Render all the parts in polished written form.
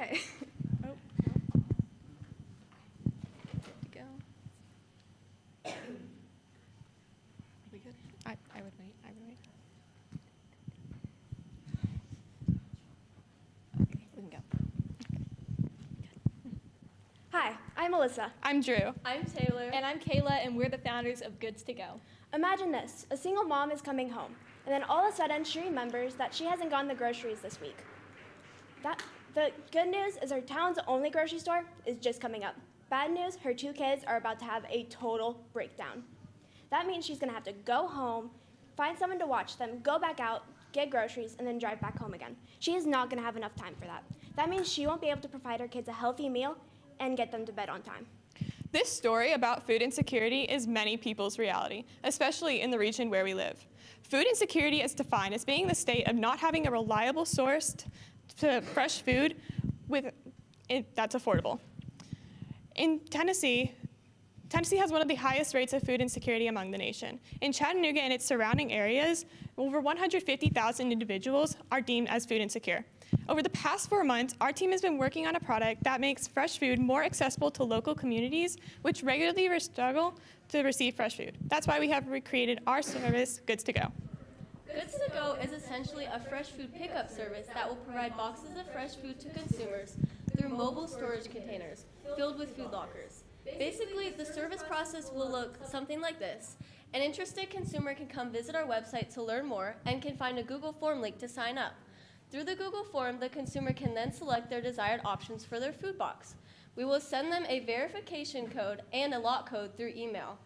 Okay. Oh, no. Good to go. Are we good? I would wait. I would wait. Okay, we can go. Hi, I'm Melissa. I'm Drew. I'm Taylor. And I'm Kayla, and we're the founders of Goods to Go. Imagine this, a single mom is coming home, and then all of a sudden she remembers that she hasn't gone to the groceries this week. The good news is her town's only grocery store is just coming up. Bad news, her 2 kids are about to have a total breakdown. That means she's gonna have to go home, find someone to watch them, go back out, get groceries, and then drive back home again. She is not gonna have enough time for that. That means she won't be able to provide her kids a healthy meal and get them to bed on time. This story about food insecurity is many people's reality, especially in the region where we live. Food insecurity is defined as being the state of not having a reliable source to fresh food that's affordable. In Tennessee has one of the highest rates of food insecurity among the nation. In Chattanooga and its surrounding areas, over 150,000 individuals are deemed as food insecure. Over the past 4 months, our team has been working on a product that makes fresh food more accessible to local communities, which regularly struggle to receive fresh food. That's why we have recreated our service, Goods to Go. Goods to Go is essentially a fresh food pickup service that will provide boxes of fresh food to consumers through mobile storage containers filled with food lockers. Basically, the service process will look something like this. An interested consumer can come visit our website to learn more and can find a Google form link to sign up. Through the Google form, the consumer can then select their desired options for their food box. We will send them a verification code and a lock code through email.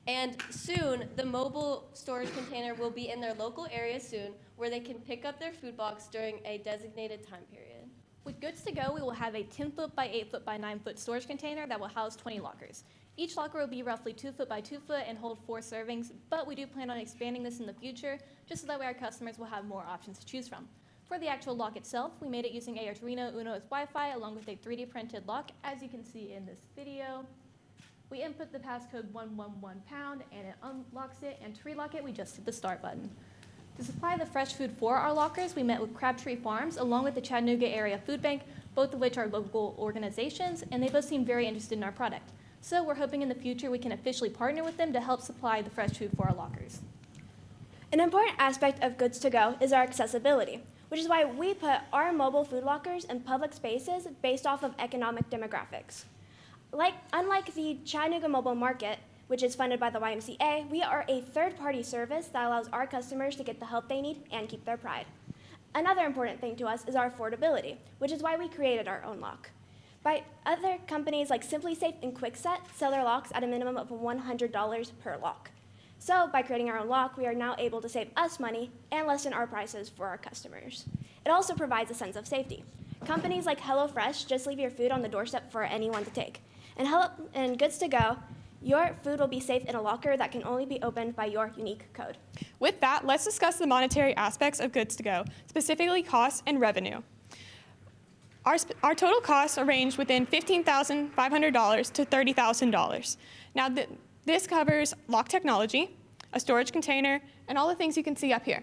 And soon, the mobile storage container will be in their local area soon, where they can pick up their food box during a designated time period. With Goods to Go, we will have a 10-foot by 8-foot by 9-foot storage container that will house 20 lockers. Each locker will be roughly 2 foot by 2 foot and hold 4 servings, but we do plan on expanding this in the future, just so that way our customers will have more options to choose from. For the actual lock itself, we made it using Arduino Uno's Wi-Fi along with a 3D printed lock, as you can see in this video. We input the passcode 111# and it unlocks it, and to relock it, we just hit the start button. To supply the fresh food for our lockers, we met with Crabtree Farms along with the Chattanooga Area Food Bank, both of which are local organizations, and they both seem very interested in our product. So we're hoping in the future we can officially partner with them to help supply the fresh food for our lockers. An important aspect of Goods to Go is our accessibility, which is why we put our mobile food lockers in public spaces based off of economic demographics. Unlike the Chattanooga Mobile Market, which is funded by the YMCA, we are a third-party service that allows our customers to get the help they need and keep their pride. Another important thing to us is our affordability, which is why we created our own lock. Other companies like SimpliSafe and Kwikset sell their locks at a minimum of $100 per lock. So by creating our own lock, we are now able to save us money and lessen our prices for our customers. It also provides a sense of safety. Companies like HelloFresh just leave your food on the doorstep for anyone to take. And Goods to Go, your food will be safe in a locker that can only be opened by your unique code. With that, let's discuss the monetary aspects of Goods to Go, specifically costs and revenue. Our total costs range within $15,500 to $30,000. Now, this covers lock technology, a storage container, and all the things you can see up here.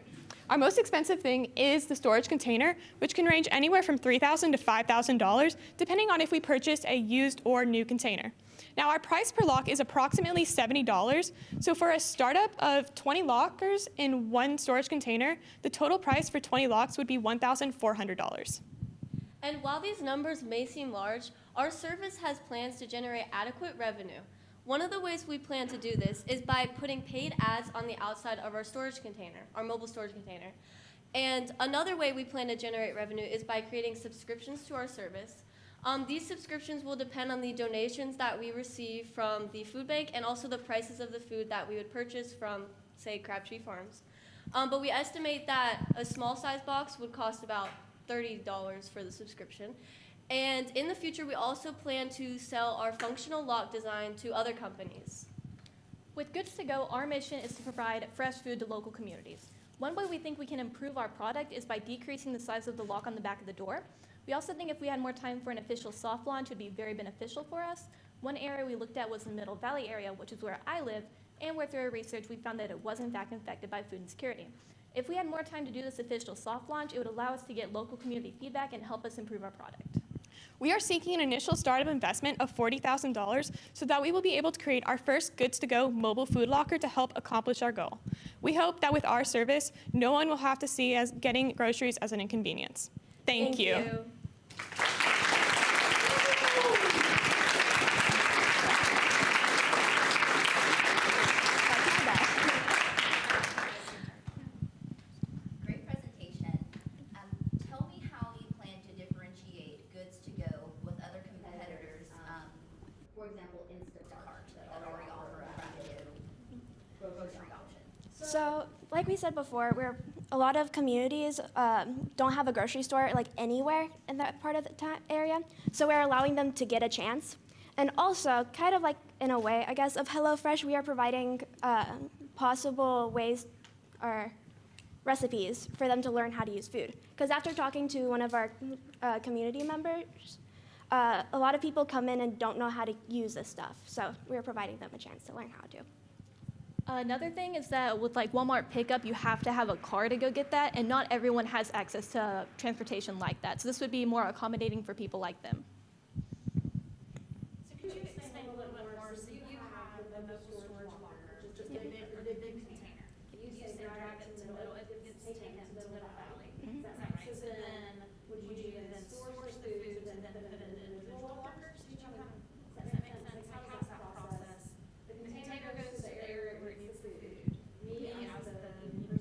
Our most expensive thing is the storage container, which can range anywhere from $3,000 to $5,000, depending on if we purchase a used or new container. Now, our price per lock is approximately $70, so for a startup of 20 lockers in one storage container, the total price for 20 locks would be $1,400. And while these numbers may seem large, our service has plans to generate adequate revenue. One of the ways we plan to do this is by putting paid ads on the outside of our storage container, our mobile storage container. And another way we plan to generate revenue is by creating subscriptions to our service. These subscriptions will depend on the donations that we receive from the food bank and also the prices of the food that we would purchase from, say, Crabtree Farms. But we estimate that a small size box would cost about $30 for the subscription. And in the future, we also plan to sell our functional lock design to other companies. With Goods to Go, our mission is to provide fresh food to local communities. One way we think we can improve our product is by decreasing the size of the lock on the back of the door. We also think if we had more time for an official soft launch, it would be very beneficial for us. One area we looked at was the Middle Valley area, which is where I live, and where through our research, we found that it was in fact infected by food insecurity. If we had more time to do this official soft launch, it would allow us to get local community feedback and help us improve our product. We are seeking an initial startup investment of $40,000 so that we will be able to create our first goods-to-go mobile food locker to help accomplish our goal. We hope that with our service, no one will have to see as getting groceries as an inconvenience. Thank you. Great presentation. Tell me how you plan to differentiate goods to go with other competitors, for example, Instacart, that already offer attractive grocery options. So, like we said before, a lot of communities don't have a grocery store like anywhere in that part of the area. So we're allowing them to get a chance. And also, kind of like in a way, I guess, of HelloFresh, we are providing possible ways or recipes for them to learn how to use food. Because after talking to one of our community members, a lot of people come in and don't know how to use this stuff. So we're providing them a chance to learn how to. Another thing is that with like Walmart pickup, you have to have a car to go get that, and not everyone has access to transportation like that. So this would be more accommodating for people like them. So could you explain a little bit more? So you have the mobile storage locker, just a big container. You say drive it to the middle, it gets taken to the middle valley. Is that right? So then, would you then source the foods and then put it in individual lockers? Does that make sense? How does that process? The container goes to the area where it needs the food. Me, as the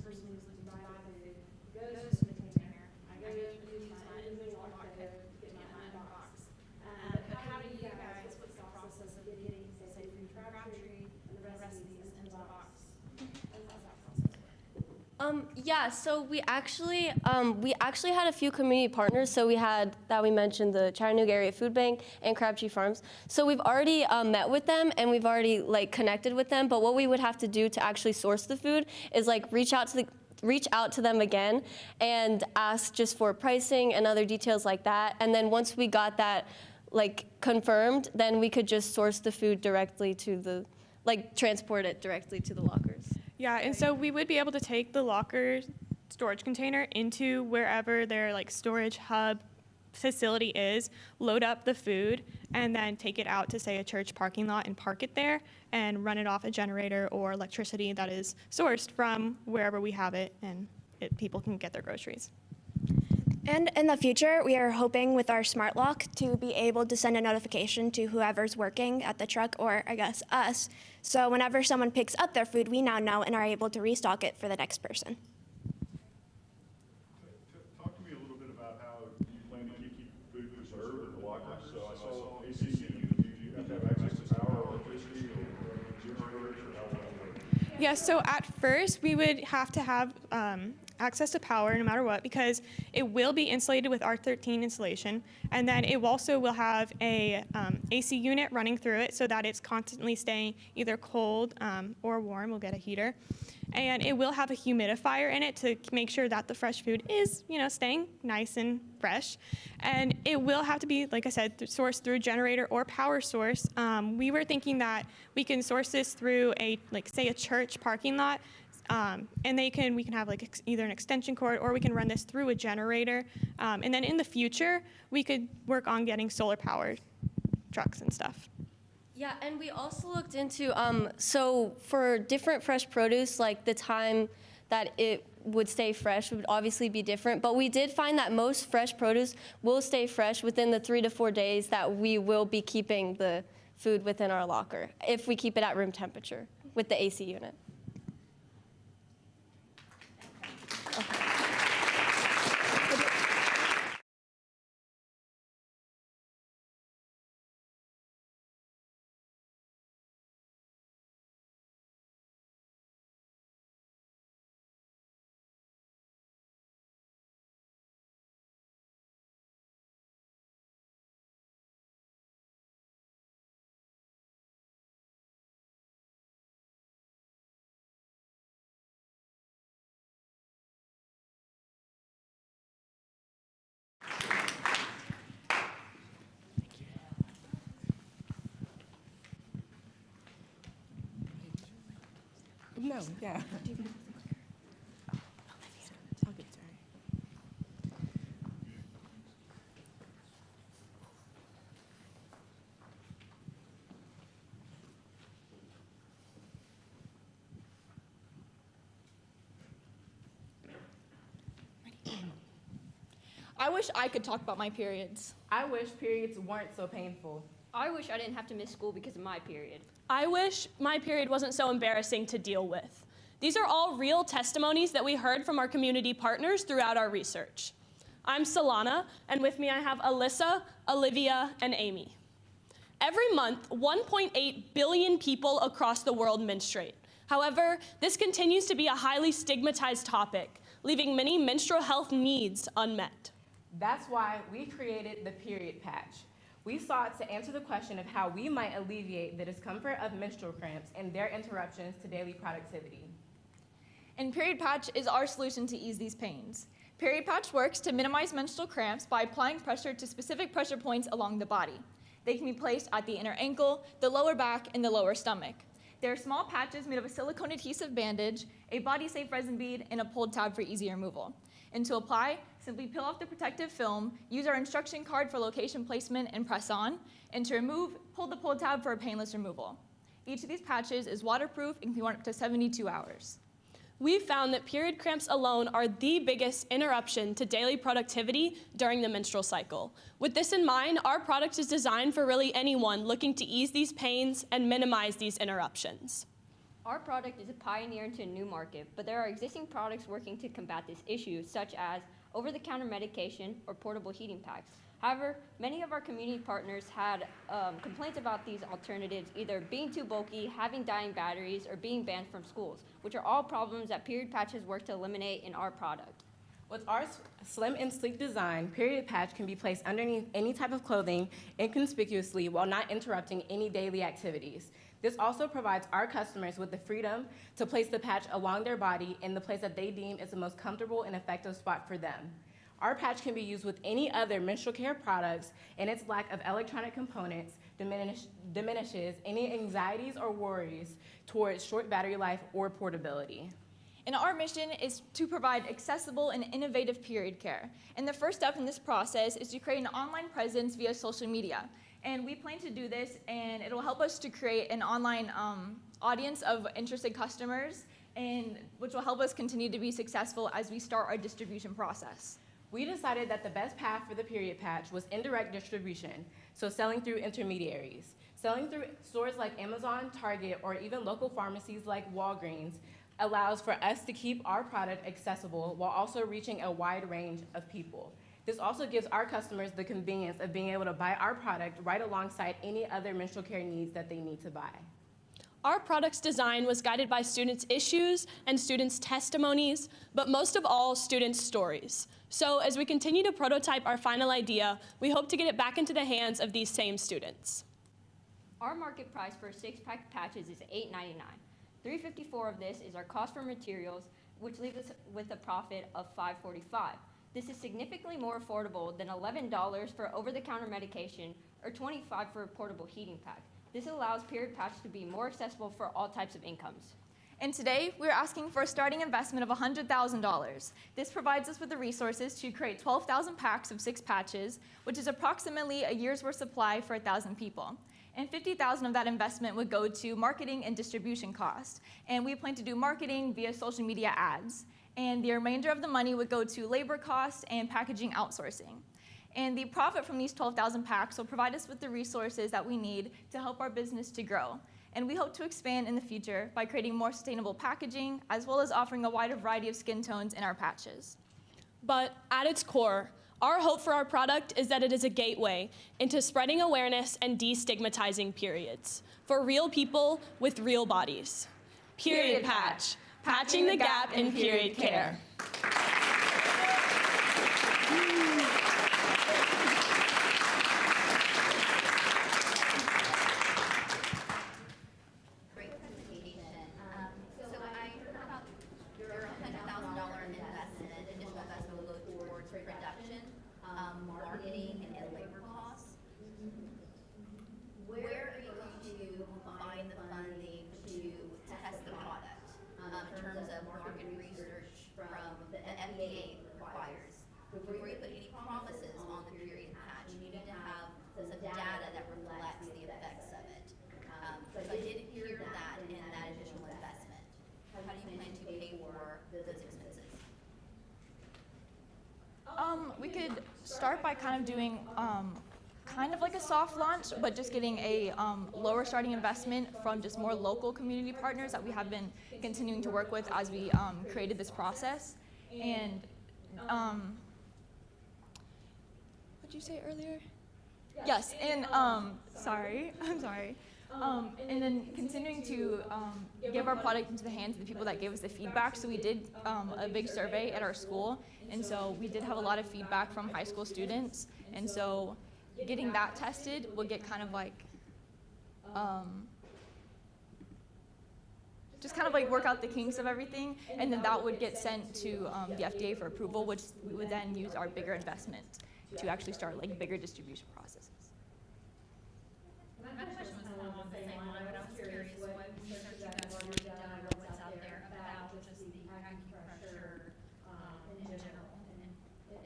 person who's looking to buy food, goes to the container. I go use my individual locker to get my box. But how do you guys, what's the process of getting, say, from Crabtree and the recipes into the box? How does that process work? Yeah, so we actually had a few community partners. So we had, that we mentioned, the Chattanooga Area Food Bank and Crabtree Farms. So we've already met with them and we've already like connected with them. But what we would have to do to actually source the food is like reach out to them again and ask just for pricing and other details like that. And then once we got that like confirmed, then we could just source the food directly to the, like transport it directly to the lockers. Yeah, and so we would be able to take the locker storage container into wherever their like storage hub facility is, load up the food, and then take it out to, say, a church parking lot and park it there and run it off a generator or electricity that is sourced from wherever we have it, and people can get their groceries. And in the future, we are hoping with our smart lock to be able to send a notification to whoever's working at the truck, or I guess us. So whenever someone picks up their food, we now know and are able to restock it for the next person. Talk to me a little bit about how you plan to keep food preserved in the lockers. So I saw AC units. Do you have to have access to power, electricity, or generators, or how will that work? Yeah, so at first we would have to have access to power no matter what, because it will be insulated with R13 insulation, and then it also will have a AC unit running through it so that it's constantly staying either cold or warm. We'll get a heater, and it will have a humidifier in it to make sure that the fresh food is, staying nice and fresh. And it will have to be, like I said, sourced through generator or power source. We were thinking that we can source this through say a church parking lot. And we can have either an extension cord, or we can run this through a generator. And then in the future, we could work on getting solar powered trucks and stuff. Yeah, and we also looked into, so for different fresh produce, like the time that it would stay fresh would obviously be different. But we did find that most fresh produce will stay fresh within the 3 to 4 days that we will be keeping the food within our locker, if we keep it at room temperature with the AC unit. No, yeah. I'll get to her. I wish I could talk about my periods. I wish periods weren't so painful. I wish I didn't have to miss school because of my period. I wish my period wasn't so embarrassing to deal with. These are all real testimonies that we heard from our community partners throughout our research. I'm Solana, and with me I have Alyssa, Olivia, and Amy. Every month, 1.8 billion people across the world menstruate. However, this continues to be a highly stigmatized topic, leaving many menstrual health needs unmet. That's why we created the period patch. We sought to answer the question of how we might alleviate the discomfort of menstrual cramps and their interruptions to daily productivity. And Period Patch is our solution to ease these pains. Period Patch works to minimize menstrual cramps by applying pressure to specific pressure points along the body. They can be placed at the inner ankle, the lower back, and the lower stomach. They are small patches made of a silicone adhesive bandage, a body-safe resin bead, and a pulled tab for easy removal. And to apply, simply peel off the protective film, use our instruction card for location placement, and press on. And to remove, pull the pulled tab for a painless removal. Each of these patches is waterproof and can be worn up to 72 hours. We found that period cramps alone are the biggest interruption to daily productivity during the menstrual cycle. With this in mind, our product is designed for really anyone looking to ease these pains and minimize these interruptions. Our product is a pioneer into a new market, but there are existing products working to combat this issue, such as over-the-counter medication or portable heating packs. However, many of our community partners had complaints about these alternatives either being too bulky, having dying batteries, or being banned from schools, which are all problems that Period Patch has worked to eliminate in our product. With our slim and sleek design, Period Patch can be placed underneath any type of clothing inconspicuously while not interrupting any daily activities. This also provides our customers with the freedom to place the patch along their body in the place that they deem is the most comfortable and effective spot for them. Our patch can be used with any other menstrual care products, and its lack of electronic components diminishes any anxieties or worries towards short battery life or portability. And our mission is to provide accessible and innovative period care. And the first step in this process is to create an online presence via social media. And we plan to do this, and it will help us to create an online audience of interested customers, and which will help us continue to be successful as we start our distribution process. We decided that the best path for the period patch was indirect distribution, so selling through intermediaries. Selling through stores like Amazon, Target, or even local pharmacies like Walgreens allows for us to keep our product accessible while also reaching a wide range of people. This also gives our customers the convenience of being able to buy our product right alongside any other menstrual care needs that they need to buy. Our product's design was guided by students' issues and students' testimonies, but most of all, students' stories. So as we continue to prototype our final idea, we hope to get it back into the hands of these same students. Our market price for a 6-pack patches is $8.99. $3.54 of this is our cost for materials, which leaves us with a profit of $5.45. This is significantly more affordable than $11 for over-the-counter medication or $25 for a portable heating pack. This allows Period Patch to be more accessible for all types of incomes. And today, we're asking for a starting investment of $100,000. This provides us with the resources to create 12,000 packs of 6 patches, which is approximately a year's worth supply for 1,000 people. And $50,000 of that investment would go to marketing and distribution costs. And we plan to do marketing via social media ads. And the remainder of the money would go to labor costs and packaging outsourcing. And the profit from these 12,000 packs will provide us with the resources that we need to help our business to grow. And we hope to expand in the future by creating more sustainable packaging, as well as offering a wider variety of skin tones in our patches. But at its core, our hope for our product is that it is a gateway into spreading awareness and destigmatizing periods for real people with real bodies. Period Patch, patching the gap in period care. Great presentation. So I heard about your $100,000 investment, additional investment will go towards production, marketing, and labor costs. Where are you going to find the funding to test the product in terms of market research from the FDA requires? Before you put any promises on the period patch, you need to have some data that reflects the effects of it. So I did hear that in that additional investment. How do you plan to pay for those expenses? we could start by kind of doing kind of like a soft launch, but just getting a lower starting investment from just more local community partners that we have been continuing to work with as we created this process. And what'd you say earlier? Yes, and sorry, I'm sorry. And then continuing to give our product into the hands of the people that gave us the feedback. So we did a big survey at our school, and so we did have a lot of feedback from high school students. And so getting that tested will get kind of like, just kind of like work out the kinks of everything, and then that would get sent to the FDA for approval, which we would then use our bigger investment to actually start like bigger distribution processes. My question was along the same line, but I was curious what research you guys have already done or what's out there about just the acupressure in general, and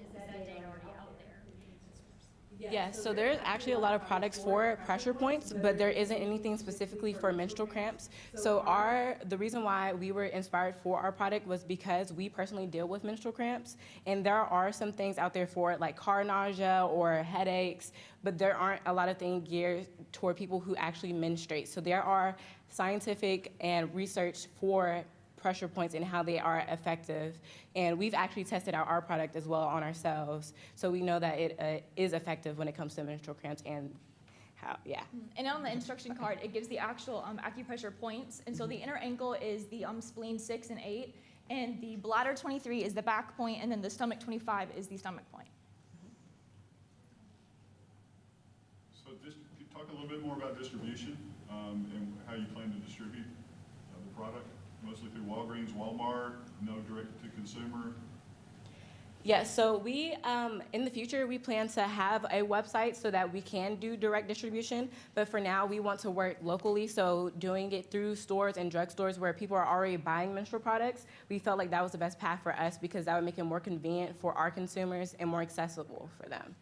is that data already out there? Yes, so there's actually a lot of products for pressure points, but there isn't anything specifically for menstrual cramps. So the reason why we were inspired for our product was because we personally deal with menstrual cramps, and there are some things out there for it, like car nausea or headaches, but there aren't a lot of things geared toward people who actually menstruate. So there are scientific and research for pressure points and how they are effective. And we've actually tested out our product as well on ourselves. So we know that it is effective when it comes to menstrual cramps and how, yeah. And on the instruction card, it gives the actual acupressure points. And so the inner ankle is the spleen 6 and 8, and the bladder 23 is the back point, and then the stomach 25 is the stomach point. So just talk a little bit more about distribution and how you plan to distribute the product, mostly through Walgreens, Walmart, no direct to consumer. Yes, so we, in the future, we plan to have a website so that we can do direct distribution, but for now, we want to work locally, so doing it through stores and drugstores where people are already buying menstrual products, we felt like that was the best path for us because that would make it more convenient for our consumers and more accessible for them.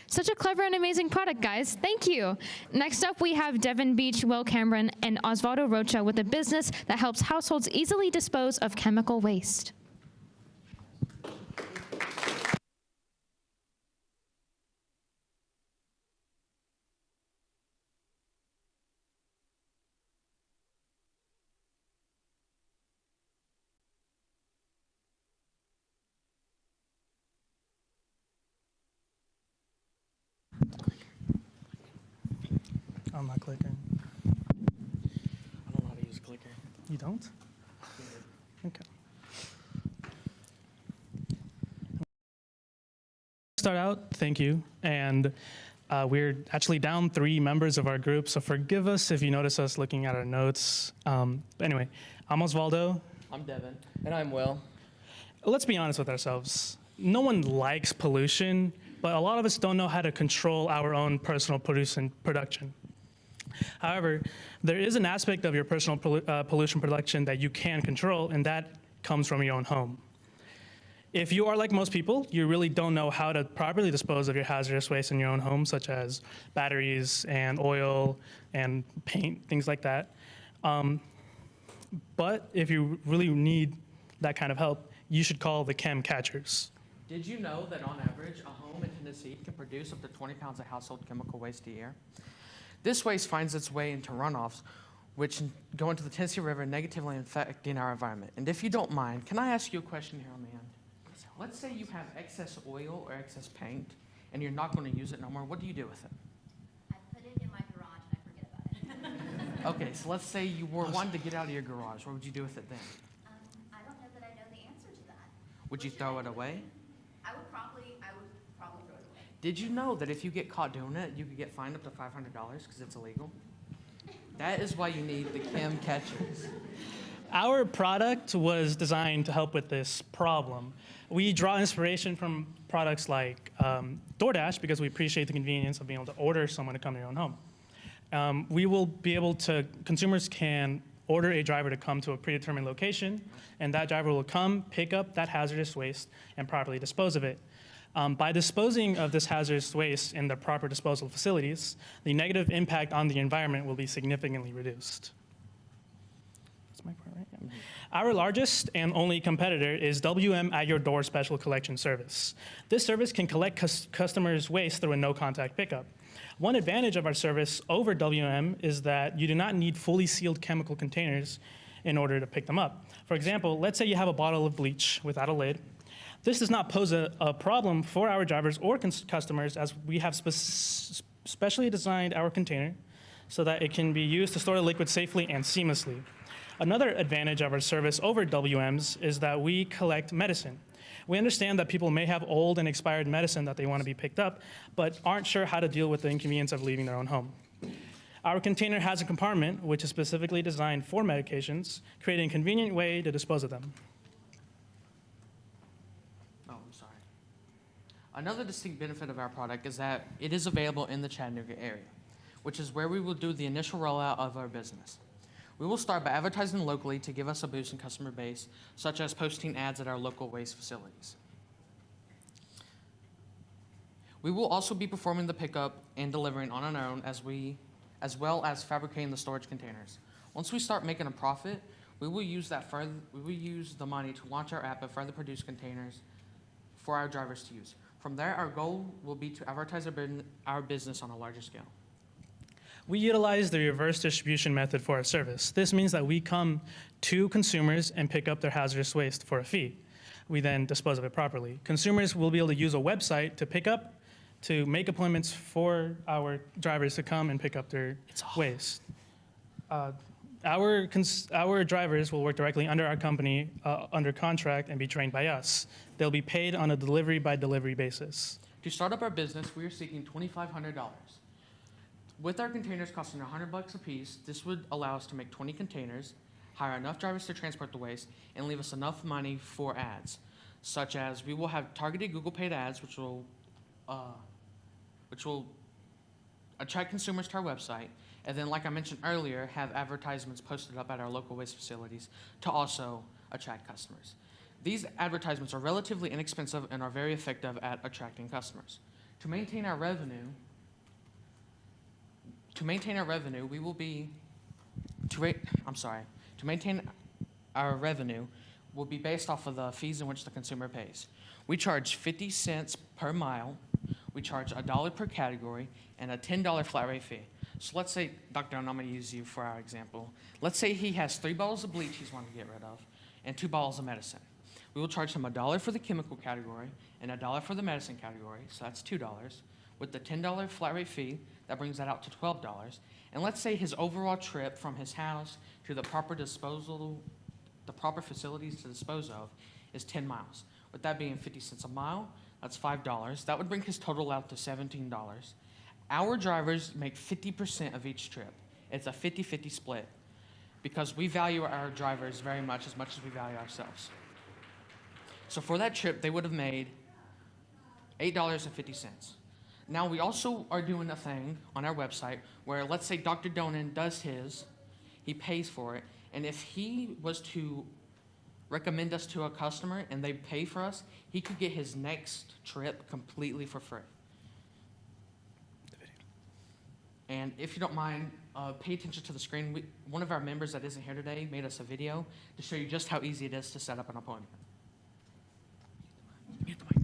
Such a clever and amazing product, guys. Thank you. Next up, we have Devin Beach, Will Cameron, and Osvaldo Rocha with a business that helps households easily dispose of chemical waste. I'm not clicking. I don't know how to use a clicker. You don't? Okay. Start out, thank you. And we're actually down 3 members of our group, so forgive us if you notice us looking at our notes. But anyway, I'm Osvaldo. I'm Devin. And I'm Will. Let's be honest with ourselves. No one likes pollution, but a lot of us don't know how to control our own personal production. However, there is an aspect of your personal pollution production that you can control, and that comes from your own home. If you are like most people, you really don't know how to properly dispose of your hazardous waste in your own home, such as batteries and oil and paint, things like that. But if you really need that kind of help, you should call the chem catchers. Did you know that on average, a home in Tennessee can produce up to 20 pounds of household chemical waste a year? This waste finds its way into runoffs, which go into the Tennessee River, negatively affecting our environment. And if you don't mind, can I ask you a question here on the end? Let's say you have excess oil or excess paint, and you're not going to use it no more. What do you do with it? I put it in my garage and I forget about it. Okay, so let's say you were wanting to get out of your garage. What would you do with it then? I don't know that I know the answer to that. Would you throw it away? I would probably throw it away. Did you know that if you get caught doing it, you could get fined up to $500 because it's illegal? That is why you need the chem catchers. Our product was designed to help with this problem. We draw inspiration from products like DoorDash because we appreciate the convenience of being able to order someone to come to your own home. We will be able to, consumers can order a driver to come to a predetermined location, and that driver will come, pick up that hazardous waste, and properly dispose of it. By disposing of this hazardous waste in the proper disposal facilities, the negative impact on the environment will be significantly reduced. That's my part, right? Yeah. Our largest and only competitor is WM At Your Door Special Collection Service. This service can collect customers' waste through a no-contact pickup. One advantage of our service over WM is that you do not need fully sealed chemical containers in order to pick them up. For example, let's say you have a bottle of bleach without a lid. This does not pose a problem for our drivers or customers, as we have specially designed our container so that it can be used to store the liquid safely and seamlessly. Another advantage of our service over WM's is that we collect medicine. We understand that people may have old and expired medicine that they want to be picked up, but aren't sure how to deal with the inconvenience of leaving their own home. Our container has a compartment which is specifically designed for medications, creating a convenient way to dispose of them. Oh, I'm sorry. Another distinct benefit of our product is that it is available in the Chattanooga area, which is where we will do the initial rollout of our business. We will start by advertising locally to give us a boost in customer base, such as posting ads at our local waste facilities. We will also be performing the pickup and delivering on our own, as well as fabricating the storage containers. Once we start making a profit, we will use the money to launch our app and further produce containers for our drivers to use. From there, our goal will be to advertise our business on a larger scale. We utilize the reverse distribution method for our service. This means that we come to consumers and pick up their hazardous waste for a fee. We then dispose of it properly. Consumers will be able to use a website to pick up, to make appointments for our drivers to come and pick up their waste. Our drivers will work directly under our company, under contract, and be trained by us. They'll be paid on a delivery-by-delivery basis. To start up our business, we are seeking $2,500. With our containers costing $100 a piece, this would allow us to make 20 containers, hire enough drivers to transport the waste, and leave us enough money for ads, such as we will have targeted Google paid ads, which will attract consumers to our website, and then, like I mentioned earlier, have advertisements posted up at our local waste facilities to also attract customers. These advertisements are relatively inexpensive and are very effective at attracting customers. To maintain our revenue, will be based off of the fees in which the consumer pays. We charge 50 cents per mile, we charge $1 per category, and a $10 flat rate fee. So let's say, Dr. Owen, I'm going to use you for our example. Let's say he has 3 bottles of bleach he's wanting to get rid of and 2 bottles of medicine. We will charge him $1 for the chemical category and $1 for the medicine category, so that's $2. With the $10 flat rate fee, that brings that out to $12. And let's say his overall trip from his house to the proper facilities to dispose of is 10 miles. With that being 50 cents a mile, that's $5. That would bring his total out to $17. Our drivers make 50% of each trip. It's a 50-50 split because we value our drivers very much as we value ourselves. So for that trip, they would have made $8.50. Now, we also are doing a thing on our website where, let's say Dr. Donan does his, he pays for it, and if he was to recommend us to a customer and they pay for us, he could get his next trip completely for free. And if you don't mind, pay attention to the screen. One of our members that isn't here today made us a video to show you just how easy it is to set up an appointment. Mute the mic.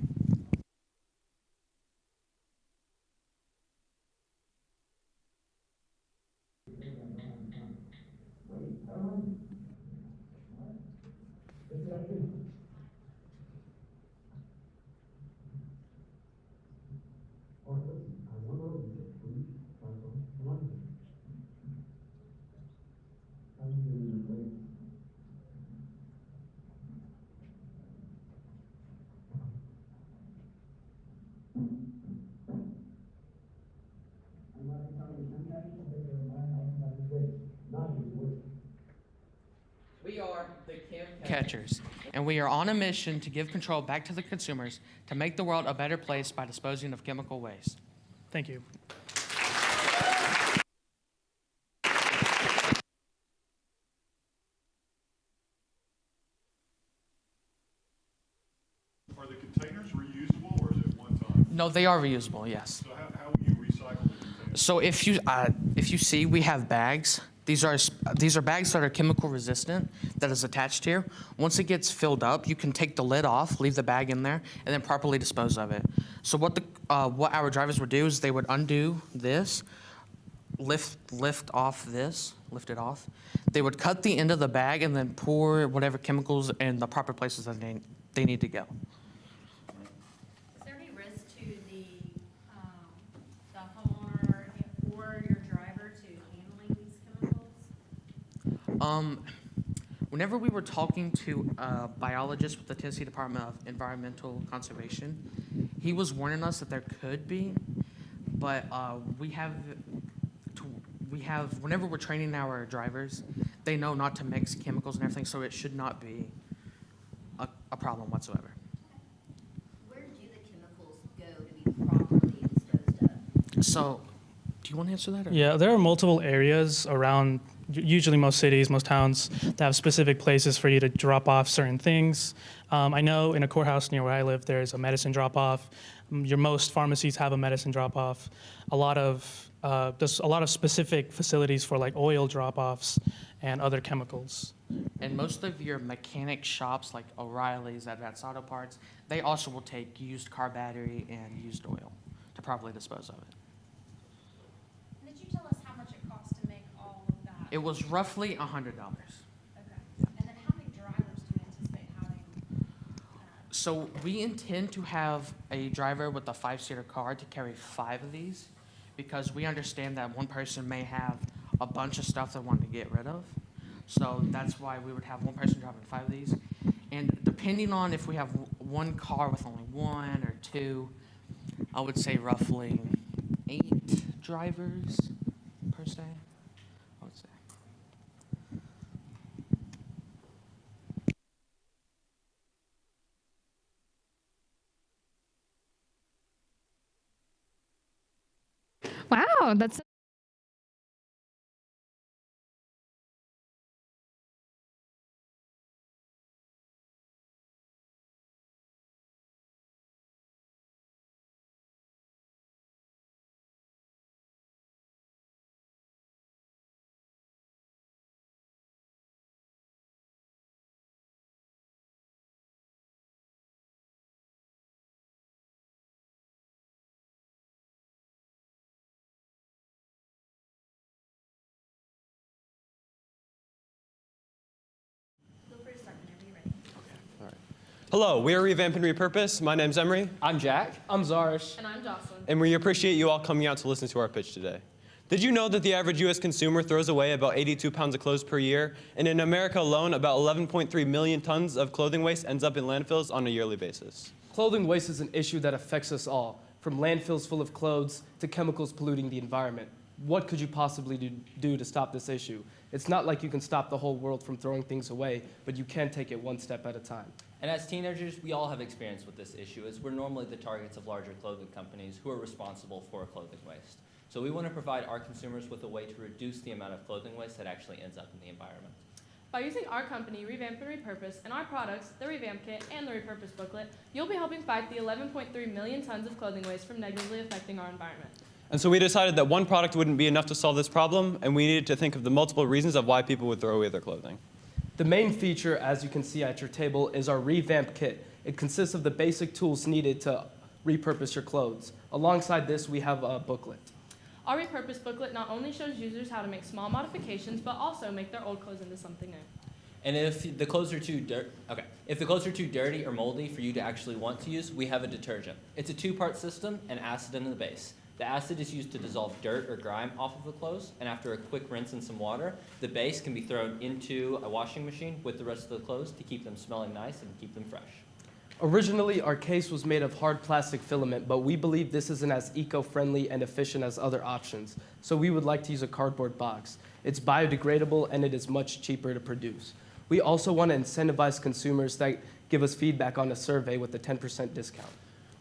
We are the Catchers, and we are on a mission to give control back to the consumers to make the world a better place by disposing of chemical waste. Thank you. Are the containers reusable, or is it No, they are reusable, yes. So how will you recycle the containers? So if you see, we have bags. These are bags that are chemical resistant that is attached here. Once it gets filled up, you can take the lid off, leave the bag in there, and then properly dispose of it. So what our drivers would do is they would undo this, lift it off. They would cut the end of the bag and then pour whatever chemicals in the proper places that they need to go. Is there any risk to the homeowner or your driver to handling these chemicals? Whenever we were talking to a biologist with the Tennessee Department of Environmental Conservation, he was warning us that there could be, but whenever we're training our drivers, they know not to mix chemicals and everything, so it should not be a problem whatsoever. Where do the chemicals go to be properly disposed of? So, do you want to answer that? Or? Yeah, there are multiple areas around, usually most cities, most towns, that have specific places for you to drop off certain things. I know in a courthouse near where I live, there's a medicine drop-off. Most pharmacies have a medicine drop-off. There's a lot of specific facilities for like oil drop-offs and other chemicals. And most of your mechanic shops, like O'Reilly's, Advanced Auto Parts, they also will take used car battery and used oil to properly dispose of it. Did you tell us how much it costs to make all of that? It was roughly $100. Okay. And then how many drivers do you anticipate having? So we intend to have a driver with a 5-seater car to carry 5 of these, because we understand that one person may have a bunch of stuff they want to get rid of. So that's why we would have one person driving 5 of these. And depending on if we have one car with only 1 or 2, I would say roughly 8 drivers per se, I would say. Wow, that's Hello, we are Revamp and Repurpose. My name's Emery. I'm Jack. I'm Zarish. And I'm Jocelyn. And we appreciate you all coming out to listen to our pitch today. Did you know that the average U.S. consumer throws away about 82 pounds of clothes per year? And in America alone, about 11.3 million tons of clothing waste ends up in landfills on a yearly basis. Clothing waste is an issue that affects us all, from landfills full of clothes to chemicals polluting the environment. What could you possibly do to stop this issue? It's not like you can stop the whole world from throwing things away, but you can take it one step at a time. And as teenagers, we all have experience with this issue, as we're normally the targets of larger clothing companies who are responsible for clothing waste. So we want to provide our consumers with a way to reduce the amount of clothing waste that actually ends up in the environment. By using our company, Revamp and Repurpose, and our products, the Revamp Kit and the Repurpose Booklet, you'll be helping fight the 11.3 million tons of clothing waste from negatively affecting our environment. And so we decided that one product wouldn't be enough to solve this problem, and we needed to think of the multiple reasons of why people would throw away their clothing. The main feature, as you can see at your table, is our Revamp Kit. It consists of the basic tools needed to repurpose your clothes. Alongside this, we have a booklet. Our Repurpose Booklet not only shows users how to make small modifications, but also make their old clothes into something new. And if the clothes are too dirty or moldy for you to actually want to use, we have a detergent. It's a 2-part system and acid in the base. The acid is used to dissolve dirt or grime off of the clothes, and after a quick rinse in some water, the base can be thrown into a washing machine with the rest of the clothes to keep them smelling nice and keep them fresh. Originally, our case was made of hard plastic filament, but we believe this isn't as eco-friendly and efficient as other options, so we would like to use a cardboard box. It's biodegradable and it is much cheaper to produce. We also want to incentivize consumers that give us feedback on a survey with a 10% discount.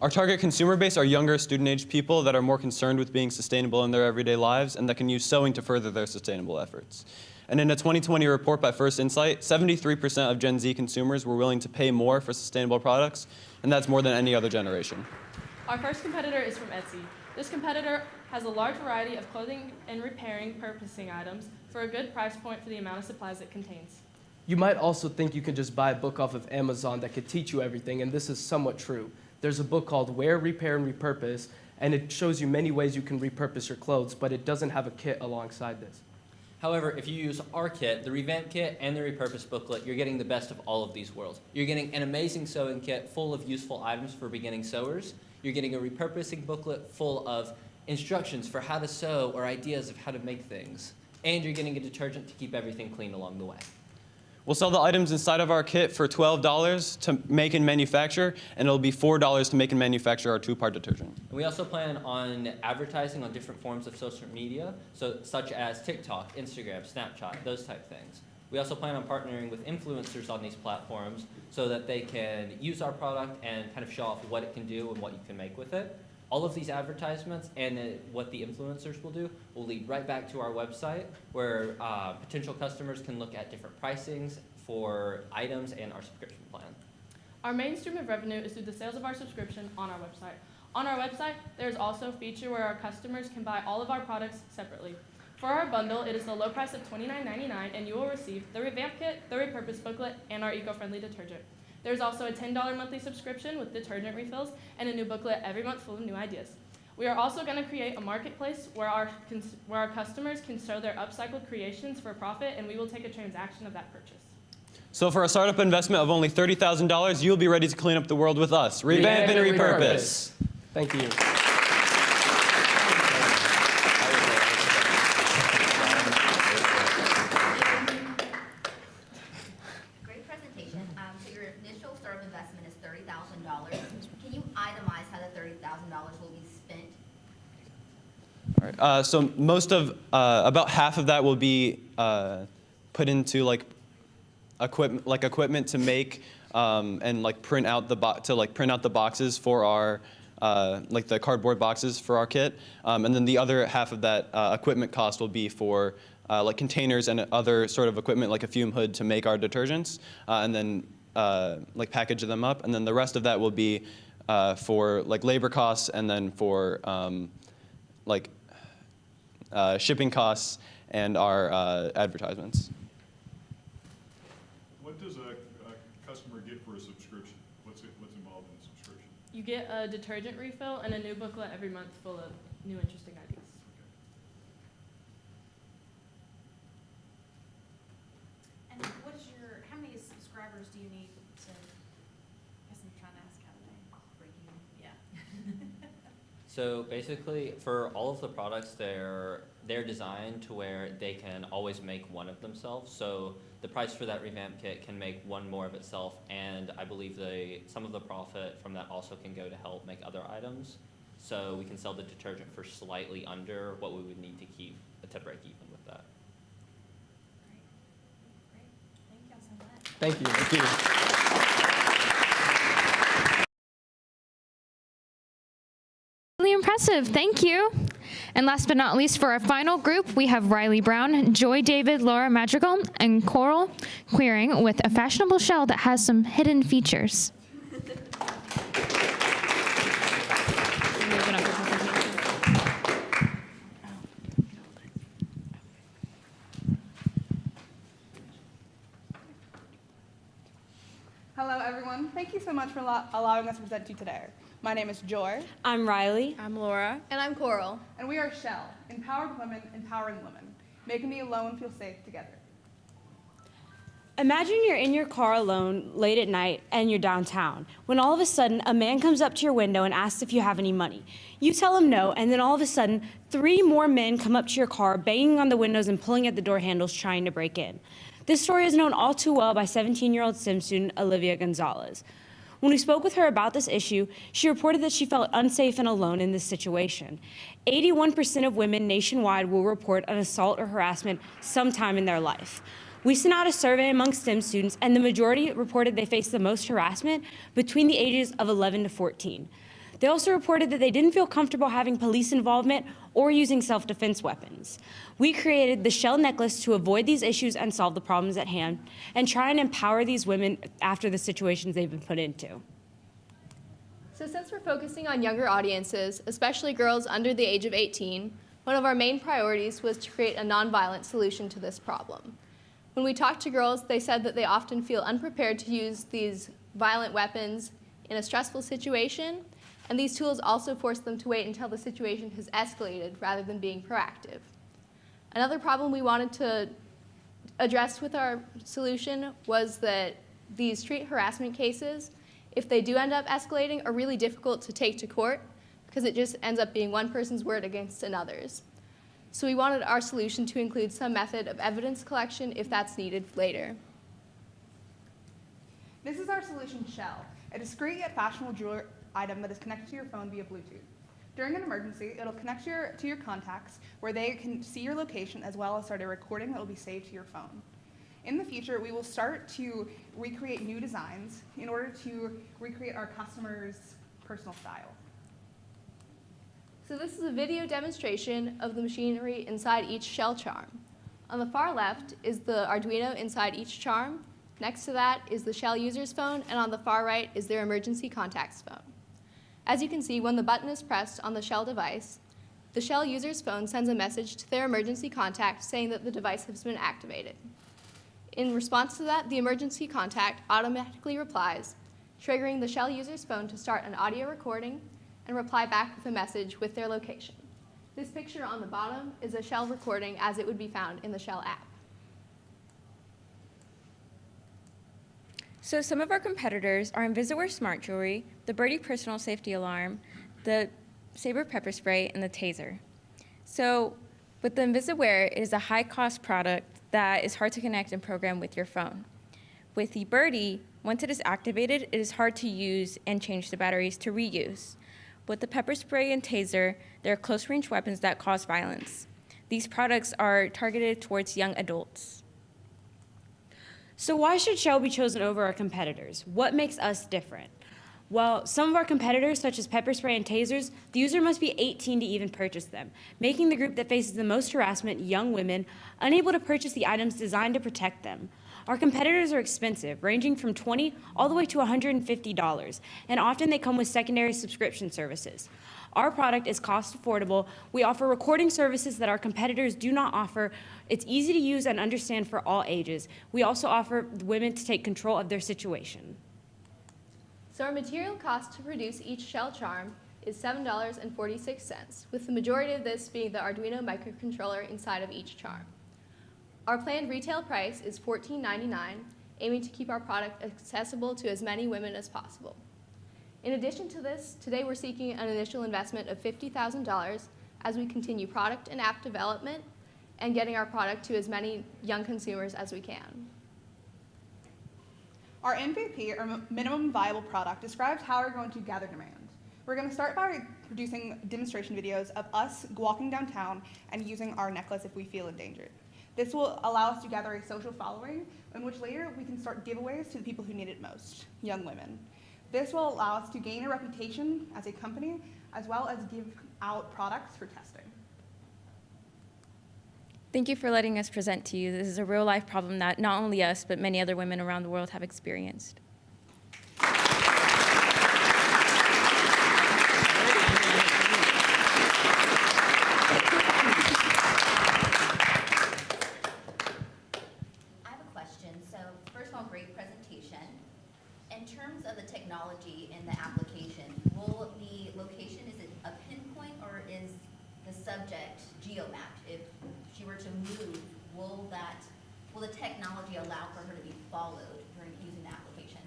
Our target consumer base are younger, student-aged people that are more concerned with being sustainable in their everyday lives and that can use sewing to further their sustainable efforts. And in a 2020 report by First Insight, 73% of Gen Z consumers were willing to pay more for sustainable products, and that's more than any other generation. Our first competitor is from Etsy. This competitor has a large variety of clothing and repairing purposing items for a good price point for the amount of supplies it contains. You might also think you can just buy a book off of Amazon that could teach you everything, and this is somewhat true. There's a book called Wear, Repair, and Repurpose, and it shows you many ways you can repurpose your clothes, but it doesn't have a kit alongside this. However, if you use our kit, the revamp kit and the repurpose booklet, you're getting the best of all of these worlds. You're getting an amazing sewing kit full of useful items for beginning sewers. You're getting a repurposing booklet full of instructions for how to sew or ideas of how to make things. And you're getting a detergent to keep everything clean along the way. We'll sell the items inside of our kit for $12 to make and manufacture, and it'll be $4 to make and manufacture our 2-part detergent. And we also plan on advertising on different forms of social media, such as TikTok, Instagram, Snapchat, those type things. We also plan on partnering with influencers on these platforms so that they can use our product and kind of show off what it can do and what you can make with it. All of these advertisements and what the influencers will do will lead right back to our website where potential customers can look at different pricings for items and our subscription plan. Our main stream of revenue is through the sales of our subscription on our website. On our website, there's also a feature where our customers can buy all of our products separately. For our bundle, it is the low price of $29.99, and you will receive the revamp kit, the repurpose booklet, and our eco-friendly detergent. There's also a $10 monthly subscription with detergent refills and a new booklet every month full of new ideas. We are also going to create a marketplace where our customers can show their upcycled creations for profit, and we will take a transaction of that purchase. So for a startup investment of only $30,000, you'll be ready to clean up the world with us. Revamp and repurpose. Thank you. Great presentation. So your initial startup investment is $30,000. Can you itemize how the $30,000 will be spent? All right. So most of, about half of that will be put into equipment to make and print out the boxes for our the cardboard boxes for our kit, and then the other half of that equipment cost will be for containers and other sort of equipment like a fume hood to make our detergents, and then package them up, and then the rest of that will be for labor costs and then for shipping costs and our advertisements. What does a customer get for a subscription? What's involved in a subscription? You get a detergent refill and a new booklet every month full of new interesting ideas. And how many subscribers do you need to, I guess I'm trying to ask how to break even. Yeah. So basically, for all of the products, they're designed to where they can always make one of themselves. So the price for that revamp kit can make one more of itself, and I believe some of the profit from that also can go to help make other items. So we can sell the detergent for slightly under what we would need to keep to break even with that. Great. Thank you so much. Thank you. Really impressive. Thank you. And last but not least, for our final group, we have Riley Brown, Joy David, Laura Madrigal, and Coral Queering with a fashionable shell that has some hidden features. Hello, everyone. Thank you so much for allowing us to present to you today. My name is Joy. I'm Riley. I'm Laura. And I'm Coral. And we are Shell, empowered women empowering women, making the alone feel safe together. Imagine you're in your car alone late at night and you're downtown, when all of a sudden a man comes up to your window and asks if you have any money. You tell him no, and then all of a sudden 3 more men come up to your car, banging on the windows and pulling at the door handles trying to break in. This story is known all too well by 17-year-old STEM student Olivia Gonzalez. When we spoke with her about this issue, she reported that she felt unsafe and alone in this situation. 81% of women nationwide will report an assault or harassment sometime in their life. We sent out a survey among STEM students, and the majority reported they faced the most harassment between the ages of 11 to 14. They also reported that they didn't feel comfortable having police involvement or using self-defense weapons. We created the Shell Necklace to avoid these issues and solve the problems at hand, and try and empower these women after the situations they've been put into. So since we're focusing on younger audiences, especially girls under the age of 18, one of our main priorities was to create a nonviolent solution to this problem. When we talked to girls, they said that they often feel unprepared to use these violent weapons in a stressful situation, and these tools also force them to wait until the situation has escalated rather than being proactive. Another problem we wanted to address with our solution was that these street harassment cases, if they do end up escalating, are really difficult to take to court because it just ends up being one person's word against another's. So we wanted our solution to include some method of evidence collection if that's needed later. This is our solution shell, a discreet yet fashionable jewelry item that is connected to your phone via Bluetooth. During an emergency, it'll connect to your contacts where they can see your location as well as start a recording that will be saved to your phone. In the future, we will start to recreate new designs in order to recreate our customers' personal style. So this is a video demonstration of the machinery inside each shell charm. On the far left is the Arduino inside each charm. Next to that is the shell user's phone, and on the far right is their emergency contacts phone. As you can see, when the button is pressed on the shell device, the shell user's phone sends a message to their emergency contact saying that the device has been activated. In response to that, the emergency contact automatically replies, triggering the shell user's phone to start an audio recording and reply back with a message with their location. This picture on the bottom is a shell recording as it would be found in the Shell app. So some of our competitors are Invisaware Smart Jewelry, the Birdie Personal Safety Alarm, the Sabre Pepper Spray, and the Taser. So with the Invisaware, it is a high-cost product that is hard to connect and program with your phone. With the Birdie, once it is activated, it is hard to use and change the batteries to reuse. With the pepper spray and taser, they are close-range weapons that cause violence. These products are targeted towards young adults. So why should Shell be chosen over our competitors? What makes us different? Well, some of our competitors, such as pepper spray and tasers, the user must be 18 to even purchase them, making the group that faces the most harassment, young women, unable to purchase the items designed to protect them. Our competitors are expensive, ranging from $20 all the way to $150, and often they come with secondary subscription services. Our product is cost affordable. We offer recording services that our competitors do not offer. It's easy to use and understand for all ages. We also offer women to take control of their situation. So our material cost to produce each shell charm is $7.46, with the majority of this being the Arduino microcontroller inside of each charm. Our planned retail price is $14.99, aiming to keep our product accessible to as many women as possible. In addition to this, today we're seeking an initial investment of $50,000 as we continue product and app development and getting our product to as many young consumers as we can. Our MVP, or minimum viable product, describes how we're going to gather demand. We're going to start by producing demonstration videos of us walking downtown and using our necklace if we feel endangered. This will allow us to gather a social following in which later we can start giveaways to the people who need it most, young women. This will allow us to gain a reputation as a company as well as give out products for testing. Thank you for letting us present to you. This is a real-life problem that not only us, but many other women around the world have experienced. Of the technology in the application, will the location, is it a pinpoint or is the subject geomapped? If she were to move, will the technology allow for her to be followed during using the application?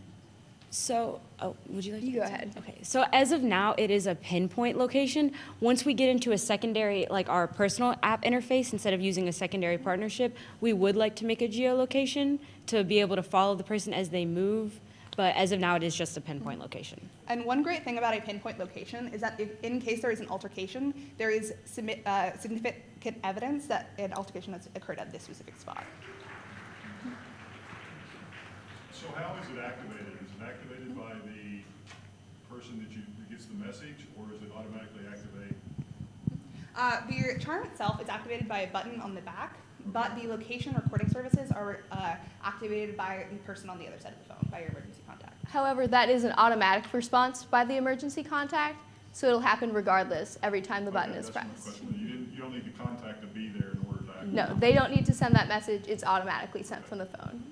So, would you like to go ahead? Okay, so as of now, it is a pinpoint location. Once we get into a secondary, like our personal app interface, instead of using a secondary partnership, we would like to make a geolocation to be able to follow the person as they move. But as of now, it is just a pinpoint location. And one great thing about a pinpoint location is that if, in case there is an altercation, there is significant evidence that an altercation has occurred at this specific spot. So how is it activated? Is it activated by the person that gets the message, or is it automatically activate? The charm itself is activated by a button on the back. but the location recording services are activated by the person on the other side of the phone, by your emergency contact. However, that is an automatic response by the emergency contact, so it'll happen regardless every time the button is That's my pressed. question. You don't need the contact to be there in order to activate. No, they don't need to send that message. It's automatically sent from the phone.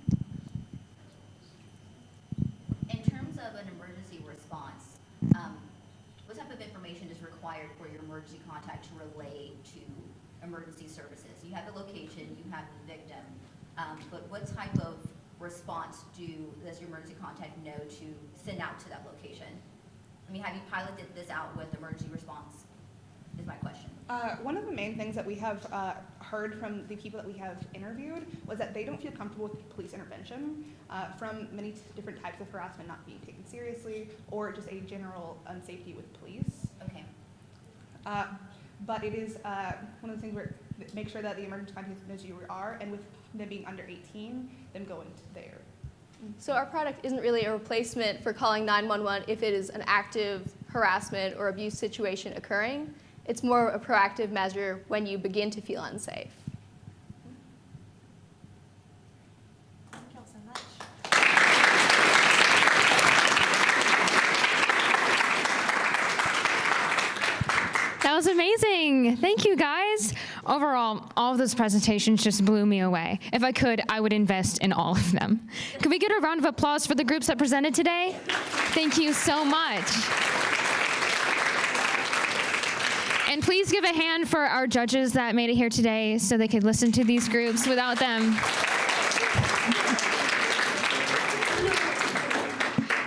In terms of an emergency response, what type of information is required for your emergency contact to relay to emergency services? You have the location, you have the victim, but what type of response does your emergency contact know to send out to that location? I mean, have you piloted this out with emergency response, is my question. One of the main things that we have heard from the people that we have interviewed was that they don't feel comfortable with police intervention from many different types of harassment not being taken seriously, or just a general unsafety with police. Okay. But it is one of the things where make sure that the emergency contact knows you are, and with them being under 18, them going to there. So our product isn't really a replacement for calling 911 if it is an active harassment or abuse situation occurring. It's more a proactive measure when you begin to feel unsafe. Thank you all so much. That was amazing. Thank you, guys. Overall, all of those presentations just blew me away. If I could, I would invest in all of them. Could we get a round of applause for the groups that presented today? Thank you so much. And please give a hand for our judges that made it here today so they could listen to these groups without them.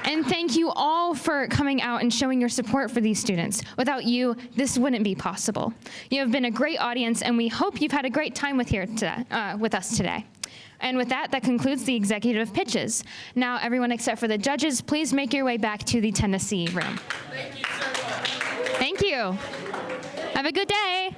And thank you all for coming out and showing your support for these students. Without you, this wouldn't be possible. You have been a great audience, and we hope you've had a great time with us today. And with that, that concludes the executive pitches. Now, everyone except for the judges, please make your way back to the Tennessee room. Thank you so much. Thank you. Have a good day.